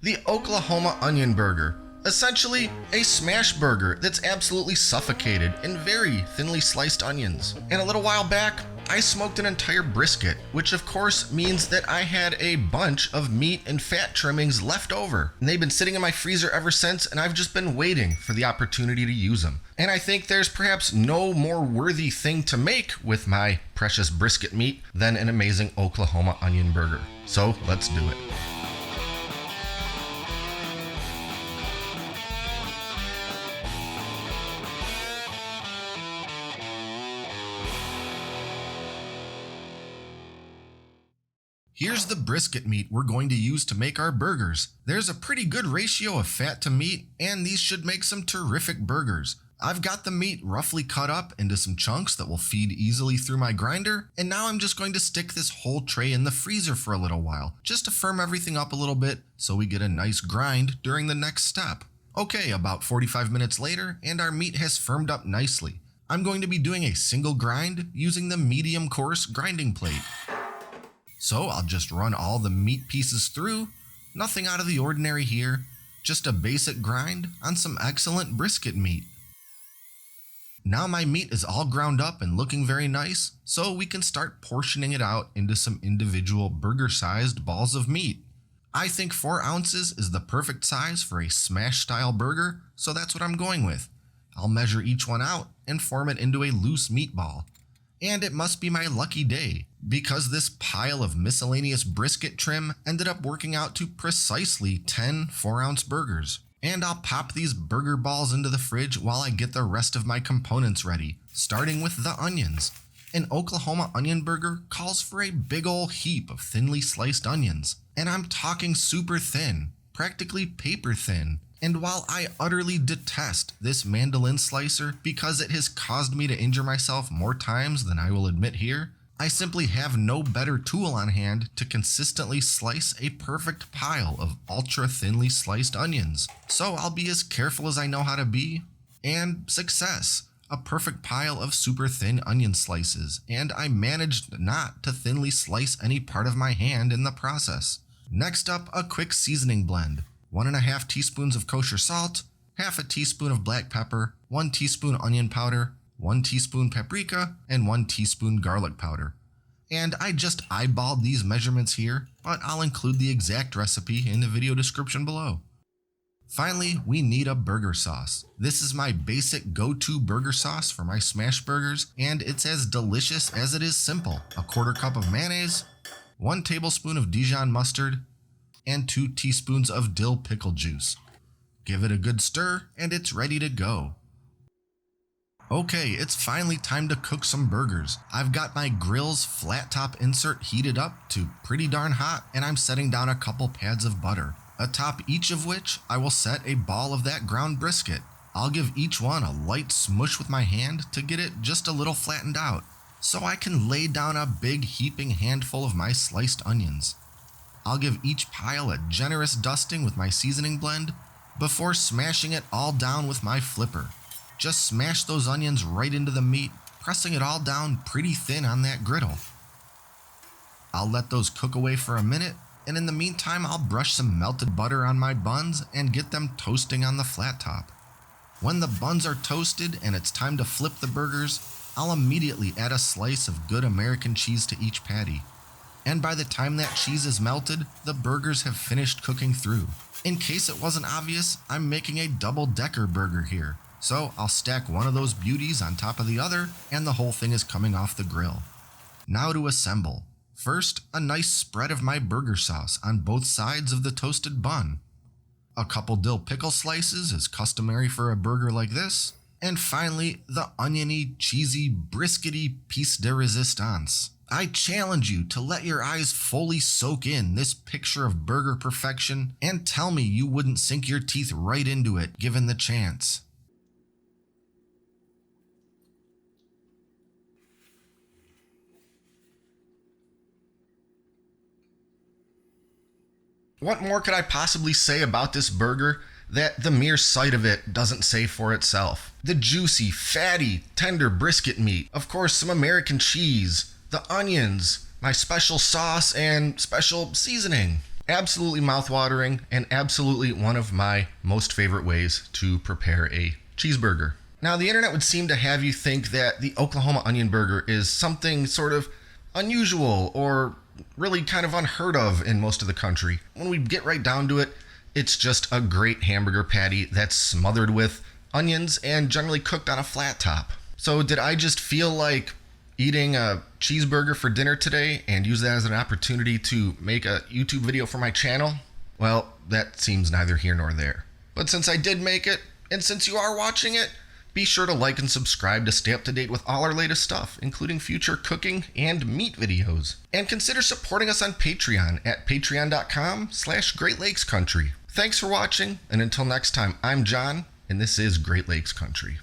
The Oklahoma Onion Burger. Essentially, a smash burger that's absolutely suffocated in very thinly sliced onions. And a little while back, I smoked an entire brisket, which of course means that I had a bunch of meat and fat trimmings left over. And they've been sitting in my freezer ever since, and I've just been waiting for the opportunity to use them. And I think there's perhaps no more worthy thing to make with my precious brisket meat than an amazing Oklahoma onion burger. So let's do it. Here's the brisket meat we're going to use to make our burgers. There's a pretty good ratio of fat to meat, and these should make some terrific burgers. I've got the meat roughly cut up into some chunks that will feed easily through my grinder, and now I'm just going to stick this whole tray in the freezer for a little while, just to firm everything up a little bit so we get a nice grind during the next step. Okay, about 45 minutes later, and our meat has firmed up nicely. I'm going to be doing a single grind using the medium coarse grinding plate. So I'll just run all the meat pieces through, nothing out of the ordinary here, just a basic grind on some excellent brisket meat. Now my meat is all ground up and looking very nice, so we can start portioning it out into some individual burger-sized balls of meat. I think 4 ounces is the perfect size for a smash-style burger, so that's what I'm going with. I'll measure each one out and form it into a loose meatball. And it must be my lucky day, because this pile of miscellaneous brisket trim ended up working out to precisely 10 4-ounce burgers. And I'll pop these burger balls into the fridge while I get the rest of my components ready, starting with the onions. An Oklahoma onion burger calls for a big ol' heap of thinly sliced onions. And I'm talking super thin, practically paper thin. And while I utterly detest this Mandolin Slicer because it has caused me to injure myself more times than I will admit here, I simply have no better tool on hand to consistently slice a perfect pile of ultra thinly sliced onions. So I'll be as careful as I know how to be, and success! A perfect pile of super thin onion slices, and I managed not to thinly slice any part of my hand in the process. Next up, a quick seasoning blend. 1.5 teaspoons of kosher salt, half a teaspoon of black pepper, 1 teaspoon onion powder, 1 teaspoon paprika, and 1 teaspoon garlic powder. And I just eyeballed these measurements here, but I'll include the exact recipe in the video description below. Finally, we need a burger sauce. This is my basic go-to burger sauce for my smash burgers, and it's as delicious as it is simple. 1/4 cup of mayonnaise, 1 tablespoon of Dijon mustard, and 2 teaspoons of dill pickle juice. Give it a good stir, and it's ready to go. Okay, it's finally time to cook some burgers. I've got my grill's flat top insert heated up to pretty darn hot, and I'm setting down a couple pads of butter. Atop each of which, I will set a ball of that ground brisket. I'll give each one a light smush with my hand to get it just a little flattened out, so I can lay down a big heaping handful of my sliced onions. I'll give each pile a generous dusting with my seasoning blend before smashing it all down with my flipper. Just smash those onions right into the meat, pressing it all down pretty thin on that griddle. I'll let those cook away for a minute, and in the meantime I'll brush some melted butter on my buns and get them toasting on the flat top. When the buns are toasted and it's time to flip the burgers, I'll immediately add a slice of good American cheese to each patty. And by the time that cheese is melted, the burgers have finished cooking through. In case it wasn't obvious, I'm making a double-decker burger here. So I'll stack one of those beauties on top of the other, and the whole thing is coming off the grill. Now to assemble. First, a nice spread of my burger sauce on both sides of the toasted bun. A couple dill pickle slices is customary for a burger like this. And finally, the oniony, cheesy, briskety piece de resistance. I challenge you to let your eyes fully soak in this picture of burger perfection and tell me you wouldn't sink your teeth right into it given the chance. What more could I possibly say about this burger that the mere sight of it doesn't say for itself? The juicy, fatty, tender brisket meat, of course some American cheese, the onions, my special sauce and special seasoning. Absolutely mouthwatering, and absolutely one of my most favorite ways to prepare a cheeseburger. Now, the internet would seem to have you think that the Oklahoma onion burger is something sort of unusual or really kind of unheard of in most of the country. When we get right down to it, it's just a great hamburger patty that's smothered with onions and generally cooked on a flat top. So did I just feel like eating a cheeseburger for dinner today and use that as an opportunity to make a YouTube video for my channel? Well, that seems neither here nor there. But since I did make it, and since you are watching it, be sure to like and subscribe to stay up to date with all our latest stuff, including future cooking and meat videos. And consider supporting us on Patreon at patreon.com/Great Lakes Country. Thanks for watching, and until next time, I'm John, and this is Great Lakes Country.